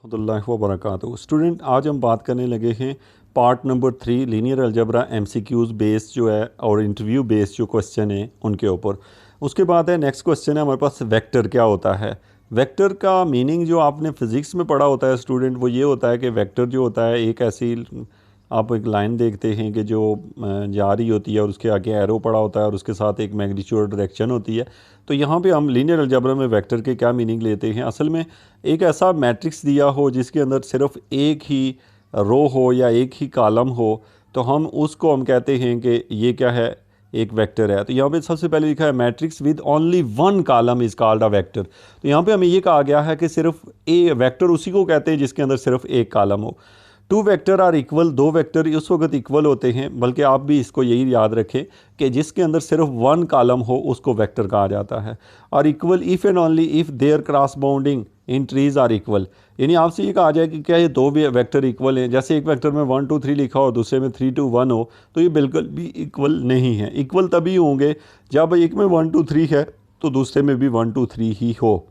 रहमतुल्लाहि व बरकातहू। स्टूडेंट, आज हम बात करने लगे हैं part number 3 linear algebra MCQs based जो है और इंटरव्यू बेस्ड जो क्वेश्चन है उनके ऊपर। उसके बाद है नेक्स्ट क्वेश्चन है हमारे पास, वेक्टर क्या होता है। वेक्टर का मीनिंग जो आपने फ़िज़िक्स में पढ़ा होता है स्टूडेंट, वो ये होता है कि वेक्टर जो होता है एक ऐसी, आप एक लाइन देखते हैं कि जो जा रही होती है और उसके आगे एरो पड़ा होता है और उसके साथ एक मैग्नीट्यूड डायरेक्शन होती है। तो यहाँ पे हम लीनियर अलजेब्रा में वेक्टर के क्या मीनिंग लेते हैं, असल में एक ऐसा मैट्रिक्स दिया हो जिसके अंदर सिर्फ एक ही रो हो या एक ही कॉलम हो, तो हम उसको हम कहते हैं कि ये क्या है, एक वेक्टर है। तो यहाँ पे सबसे पहले लिखा है matrix with only one column is called a vector. तो यहाँ पे हमें ये कहा गया है कि सिर्फ ए वेक्टर उसी को कहते हैं जिसके अंदर सिर्फ एक कॉलम हो। टू वेक्टर आर इक्वल, दो वेक्टर उस वक्त इक्वल होते हैं, बल्कि आप भी इसको यही याद रखें कि जिसके अंदर सिर्फ वन कॉलम हो उसको वेक्टर कहा जाता है। और equal if and only if their corresponding entries are equal, यानी आपसे ये कहा जाए कि क्या ये दो वेक्टर इक्वल हैं। जैसे एक वेक्टर में 1 2 3 लिखा हो, दूसरे में 3 2 1 हो, तो ये बिल्कुल भी इक्वल नहीं है। इक्वल तभी होंगे जब एक में 1 2 3 है तो दूसरे में भी 1 2 3 ही हो।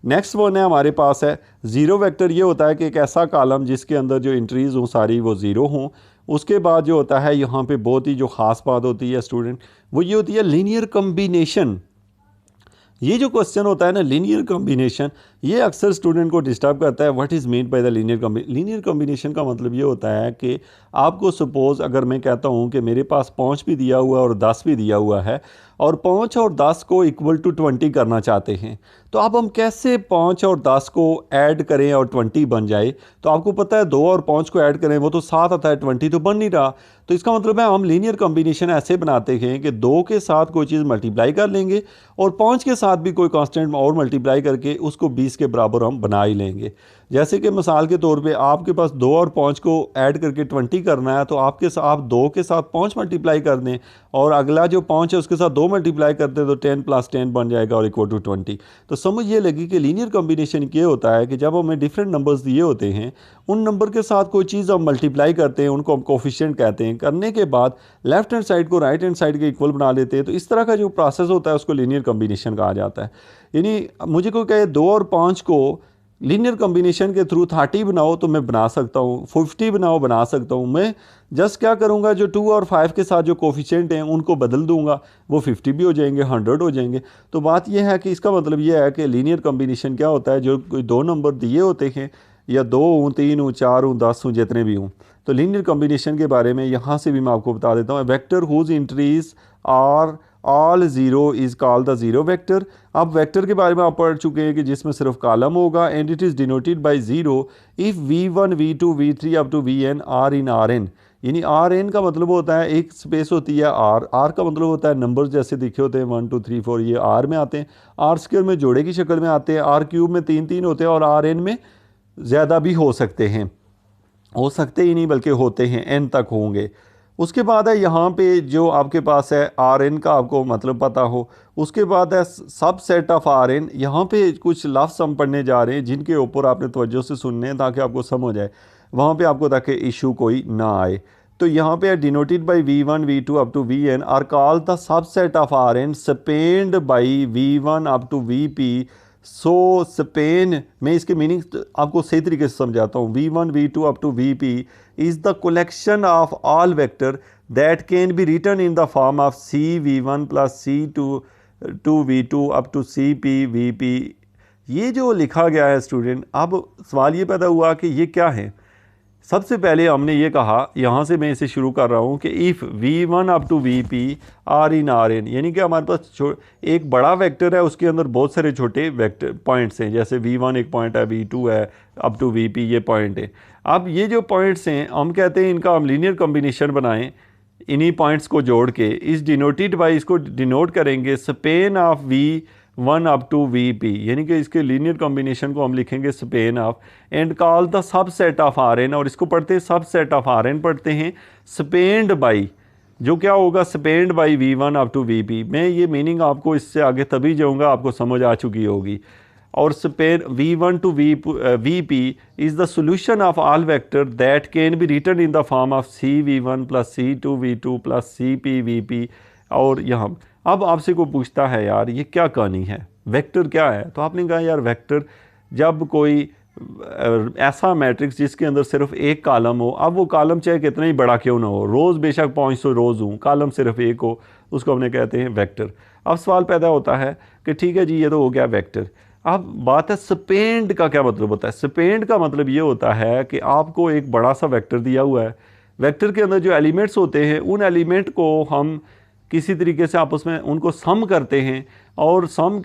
नेक्स्ट वन है हमारे पास है ज़ीरो वेक्टर। ये होता है कि एक ऐसा कॉलम जिसके अंदर जो एंट्रीज़ हों सारी वो ज़ीरो हों। उसके बाद जो होता है यहाँ पे बहुत ही जो ख़ास बात होती है स्टूडेंट, वो ये होती है लीनियर कम्बिनेशन। ये जो क्वेश्चन होता है ना लीनियर कॉम्बिनेशन, ये अक्सर स्टूडेंट को डिस्टर्ब करता है। What is mean by the linear combination का मतलब ये होता है कि आपको सपोज़ अगर मैं कहता हूँ कि मेरे पास 5 भी दिया हुआ है और 10 भी दिया हुआ है और 5 और 10 को इक्वल टू 20 करना चाहते हैं, तो अब हम कैसे 5 और 10 को ऐड करें और 20 बन जाए। तो आपको पता है 2 और 5 को ऐड करें वो तो 7 आता है, 20 तो बन नहीं रहा। तो इसका मतलब है हम लीनियर कॉम्बिनेशन ऐसे बनाते हैं कि 2 के साथ कोई चीज़ मल्टीप्लाई कर लेंगे और 5 के साथ भी कोई कांस्टेंट और मल्टीप्लाई करके उसको 20 के बराबर हम बना ही लेंगे। जैसे कि मिसाल के तौर पे आपके पास 2 और 5 को ऐड करके 20 करना है, तो आप 2 के साथ 5 मल्टीप्लाई कर दें और अगला जो 5 है उसके साथ 2 मल्टीप्लाई करते हैं तो 10 + 10 बन जाएगा और इक्वल टू 20। तो समझ ये लगी कि लीनियर कॉम्बिनेशन ये होता है कि जब हमें डिफरेंट नंबर्स दिए होते हैं, उन नंबर के साथ कोई चीज़ हम मल्टीप्लाई करते हैं, उनको हम कोफिशिएंट कहते हैं। करने के बाद लेफ्ट हैंड साइड को राइट हैंड साइड के इक्वल बना लेते हैं। तो इस तरह का जो प्रोसेस होता है उसको लीनियर कॉम्बिनेशन कहा जाता है। यानी मुझे कोई कहे 2 और 5 को लीनियर कॉम्बिनेशन के थ्रू 30 बनाओ तो मैं बना सकता हूँ, 50 बनाओ बना सकता हूँ। मैं जस्ट क्या करूँगा, जो 2 और 5 के साथ जो कोफिशिएंट हैं उनको बदल दूंगा, वो 50 भी हो जाएंगे, 100 हो जाएंगे। तो बात यह है कि इसका मतलब यह है कि लीनियर कॉम्बिनेशन क्या होता है, जो कोई दो नंबर दिए होते हैं या 2 हूँ, 3 हूँ, 4 हूँ, 10 हूँ, जितने भी हूँ। तो लीनियर कॉम्बिनेशन के बारे में यहाँ से भी मैं आपको बता देता हूँ। Vector whose entries are all zero is called the zero vector. अब वेक्टर के बारे में आप पढ़ चुके हैं कि जिसमें सिर्फ कॉलम होगा and it is denoted by zero if v1 v2 v3 up to vn are in R N. यानी आर एन का मतलब होता है एक स्पेस होती है आर, आर का मतलब होता है नंबर्स जैसे दिखे होते हैं 1 2 3 4, ये आर में आते हैं। आर स्क्वायर में जोड़े की शक्ल में आते हैं, आर क्यूब में 3 3 होते हैं और आर एन में ज़्यादा भी हो सकते हैं, हो सकते ही नहीं बल्कि होते हैं, एन तक होंगे। उसके बाद है यहाँ पे जो आपके पास है आर एन का आपको मतलब पता हो। उसके बाद है सब सेट ऑफ आर एन। यहाँ पे कुछ लफ्ज़ हम पढ़ने जा रहे हैं जिनके ऊपर आपने तवज्जो से सुनने हैं ताकि आपको समझ आए, वहाँ पे आपको ताकि इशू कोई ना आए। तो यहाँ पे denoted by v1 v2 up to vn are call the subset of R N spanned by v1 up to vp। So span में इसके मीनिंग आपको सही तरीके से समझाता हूँ। v1 v2 up to vp is the collection of all vector that can be written in the form of C v1 plus c2 v2 up to cp vp। ये जो लिखा गया है स्टूडेंट, अब सवाल ये पैदा हुआ कि ये क्या है। सबसे पहले हमने ये कहा, यहाँ से मैं इसे शुरू कर रहा हूँ कि if v1 up to vp are in R N, यानी कि हमारे पास एक बड़ा वेक्टर है उसके अंदर बहुत सारे छोटे वेक्टर पॉइंट्स हैं। जैसे v1 एक पॉइंट है, v2 है, अप टू vp ये पॉइंट है। अब ये जो पॉइंट्स हैं हम कहते हैं इनका हम लीनियर कॉम्बिनेशन बनाएं, इन्हीं पॉइंट्स को जोड़ के इस डिनोटेड बाई, इसको डिनोट करेंगे span of v1 up to vp, यानी कि इसके लीनियर कॉम्बिनेशन को हम लिखेंगे span of and call the subset of R N. और इसको पढ़ते हैं सब सेट ऑफ आर एन पढ़ते हैं स्पेंड बाई, जो क्या होगा spanned by v1 up to vp। मैं ये मीनिंग आपको इससे आगे तभी जाऊँगा आपको समझ आ चुकी होगी। और span v1 to vp is the solution of all vector that can be written in the form of C v1 plus c2 v2 plus cp vp। और यहाँ अब आपसे कोई पूछता है यार ये क्या कहानी है, वेक्टर क्या है, तो आपने कहा यार वेक्टर जब कोई ऐसा मैट्रिक्स जिसके अंदर सिर्फ एक कॉलम हो, अब वो कॉलम चाहे कितना ही बड़ा क्यों ना हो, रोज़ बेशक 500 रोज़ हो, कॉलम सिर्फ एक हो, उसको हमने कहते हैं वेक्टर। अब सवाल पैदा होता है कि ठीक है जी ये तो हो गया वेक्टर। अब बात है स्पेंड का क्या मतलब होता है। स्पेंड का मतलब ये होता है कि आपको एक बड़ा सा वेक्टर दिया हुआ है, वेक्टर के अंदर जो एलिमेंट्स होते हैं उन एलिमेंट को हम किसी तरीके से आपस में उनको सम करते हैं, और सम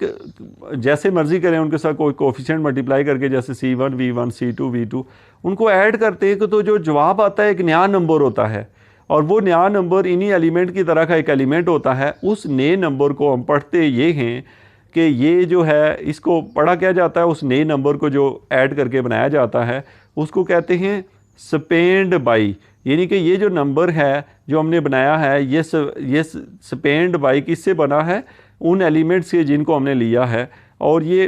जैसे मर्जी करें उनके साथ कोई कोफिशिएंट मल्टीप्लाई करके, जैसे C1 V1 C2 V2 उनको ऐड करते हैं कि तो जो जवाब आता है एक नया नंबर होता है, और वो नया नंबर इन्हीं एलिमेंट की तरह का एक एलिमेंट होता है। उस नए नंबर को हम पढ़ते ये हैं कि ये जो है इसको पढ़ा क्या जाता है, उस नए नंबर को जो ऐड करके बनाया जाता है उसको कहते हैं स्पेंड बाई। यानी कि ये जो नंबर है जो हमने बनाया है ये स्पेंड बाई किससे बना है, उन एलिमेंट्स से जिनको हमने लिया है। और ये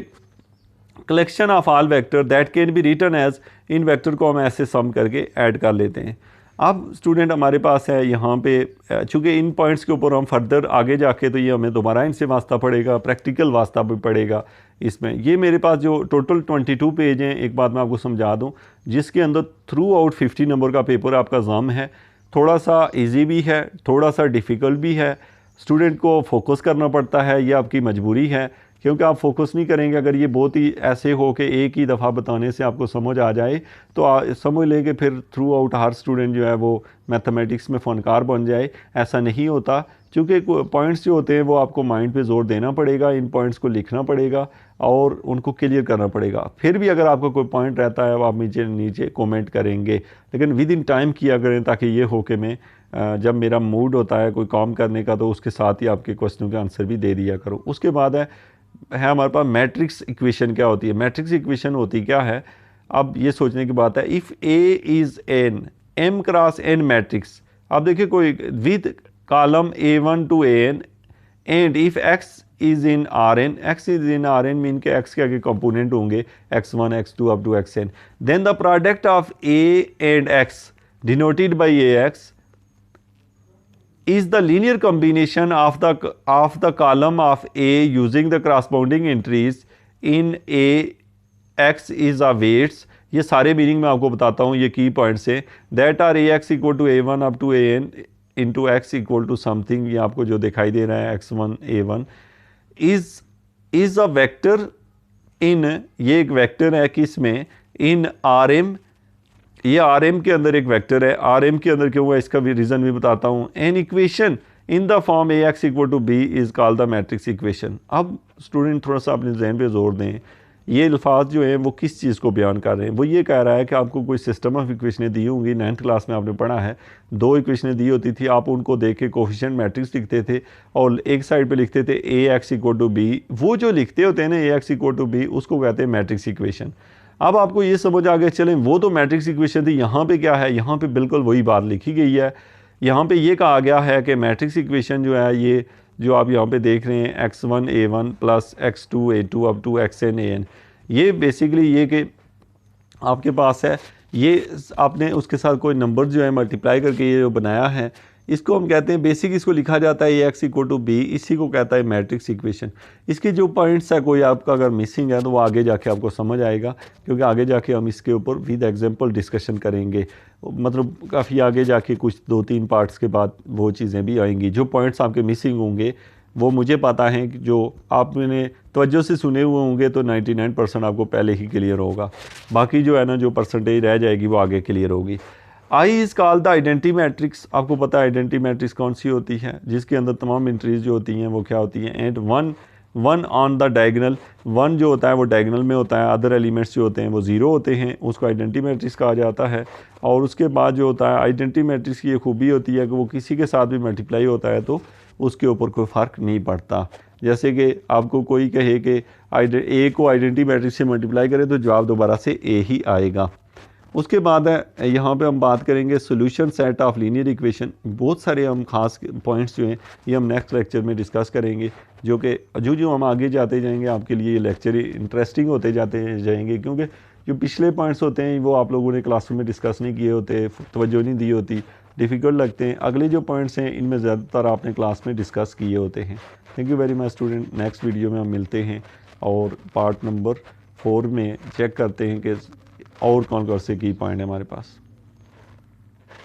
collection of all vector that can be written as, इन वेक्टर को हम ऐसे सम करके ऐड कर लेते हैं। अब स्टूडेंट हमारे पास है यहाँ पे, चूँकि इन पॉइंट्स के ऊपर हम फर्दर आगे जाके तो ये हमें दोबारा इनसे वास्ता पड़ेगा, प्रैक्टिकल वास्ता भी पड़ेगा इसमें। ये मेरे पास जो टोटल 22 पेज हैं, एक बात मैं आपको समझा दूँ, जिसके अंदर थ्रू आउट 50 नंबर का पेपर आपका एग्ज़ाम है। थोड़ा सा इजी भी है, थोड़ा सा डिफ़िकल्ट भी है, स्टूडेंट को फोकस करना पड़ता है, ये आपकी मजबूरी है, क्योंकि आप फोकस नहीं करेंगे। अगर ये बहुत ही ऐसे हो कि एक ही दफ़ा बताने से आपको समझ आ जाए तो समझ लें कि फिर थ्रू आउट हर स्टूडेंट जो है वो मैथमेटिक्स में फ़नकार बन जाए। ऐसा नहीं होता, क्योंकि पॉइंट्स जो होते हैं वो आपको माइंड पे जोर देना पड़ेगा, इन पॉइंट्स को लिखना पड़ेगा और उनको क्लियर करना पड़ेगा। फिर भी अगर आपका कोई पॉइंट रहता है वो आप नीचे कमेंट करेंगे, लेकिन विद इन टाइम किया करें, ताकि ये हो कि मैं जब मेरा मूड होता है कोई काम करने का तो उसके साथ ही आपके क्वेश्चनों के आंसर भी दे दिया करूँ। उसके बाद है हमारे पास मैट्रिक्स इक्वेशन। क्या होती है मैट्रिक्स इक्वेशन? होती क्या है, अब ये सोचने की बात है। If A is an m cross n matrix, अब देखिए कोई with column A1 to AN, and if x is in Rn, x is in Rn mean के x के आगे कंपोनेंट होंगे x1 x2 up to xn, then the product of a and x denoted by ax is the linear combination of the column of A using the corresponding entries in A x is a weights। ये सारे meaning मैं आपको बताता हूँ, ये की points है। That are AX equal to A1 up to AN into X equal to something, ये आपको जो दिखाई दे रहा है x1 A1 is a vector इन, ये एक वेक्टर है किस में, इन Rm। ये Rm के अंदर एक वेक्टर है। Rm के अंदर क्यों है इसका भी रीज़न भी बताता हूँ। An equation in the form AX equal to B is called the matrix equation. अब स्टूडेंट थोड़ा सा अपने जहन पे जोर दें, ये अल्फाज जो हैं वो किस चीज़ को बयान कर रहे हैं। वो ये कह रहा है कि आपको कोई सिस्टम ऑफ इक्वेशनें दी होंगी, 9th क्लास में आपने पढ़ा है, 2 इक्वेशनें दी होती थी, आप उनको देख के कोफिशिएंट मैट्रिक्स लिखते थे और एक साइड पे लिखते थे AX इक्वल टू B। वो जो लिखते होते हैं ना AX इक्वल टू B, उसको कहते हैं मैट्रिक्स इक्वेशन। अब आपको ये समझ आ गया, चलें वो तो मैट्रिक्स इक्वेशन थी, यहाँ पे क्या है, यहाँ पे बिल्कुल वही बात लिखी गई है। यहाँ पे ये कहा गया है कि मैट्रिक्स इक्वेशन जो है, ये जो आप यहाँ पे देख रहे हैं x1 A1 plus x2 A2 up to xn AN, ये बेसिकली ये कि आपके पास है, ये आपने उसके साथ कोई नंबर जो है मल्टीप्लाई करके ये जो बनाया है, इसको हम कहते हैं बेसिक, इसको लिखा जाता है AX इक्वल टू B, इसी को कहता है मैट्रिक्स इक्वेशन। इसके जो पॉइंट्स है कोई आपका अगर मिसिंग है तो वो आगे जाके आपको समझ आएगा, क्योंकि आगे जाके हम इसके ऊपर विद एग्जांपल डिस्कशन करेंगे। मतलब काफ़ी आगे जाके कुछ 2-3 पार्ट्स के बाद वो चीज़ें भी आएंगी। जो पॉइंट्स आपके मिसिंग होंगे वो मुझे पता है कि जो आपने तवज्जो से सुने हुए होंगे तो 99% आपको पहले ही क्लियर होगा, बाकी जो है ना जो परसेंटेज रह जाएगी वो आगे क्लियर होगी। I is called the identity matrix. आपको पता है आइडेंटिटी मैट्रिक्स कौन सी होती है, जिसके अंदर तमाम एंट्रीज जो होती हैं वो क्या होती हैं, and one on the diagonal, one जो होता है वो डायगोनल में होता है, अदर एलिमेंट्स जो होते हैं वो ज़ीरो होते हैं, उसको आइडेंटिटी मैट्रिक्स कहा जाता है। और उसके बाद जो होता है आइडेंटिटी मैट्रिक्स की ये खूबी होती है कि वो किसी के साथ भी मल्टीप्लाई होता है तो उसके ऊपर कोई फ़र्क नहीं पड़ता। जैसे कि आपको कोई कहे कि ए को आइडेंटिटी मैट्रिक्स से मल्टीप्लाई करें तो जवाब दोबारा से ए ही आएगा। उसके बाद है यहाँ पे हम बात करेंगे solution set of linear equation. बहुत सारे हम खास पॉइंट्स जो हैं ये हम नेक्स्ट लेक्चर में डिस्कस करेंगे, जो कि जो हम आगे जाते जाएंगे आपके लिए ये लेक्चर इंटरेस्टिंग होते जाते जाएंगे, क्योंकि जो पिछले पॉइंट्स होते हैं वो आप लोगों ने क्लासरूम में डिस्कस नहीं किए होते, तवज्जो नहीं दी होती, डिफ़िकल्ट लगते हैं। अगले जो पॉइंट्स हैं इनमें ज़्यादातर आपने क्लास में डिस्कस किए होते हैं। Thank you very much student. Next video में हम मिलते हैं और पार्ट नंबर 4 में चेक करते हैं कि और कौन कौन से की पॉइंट है हमारे पास।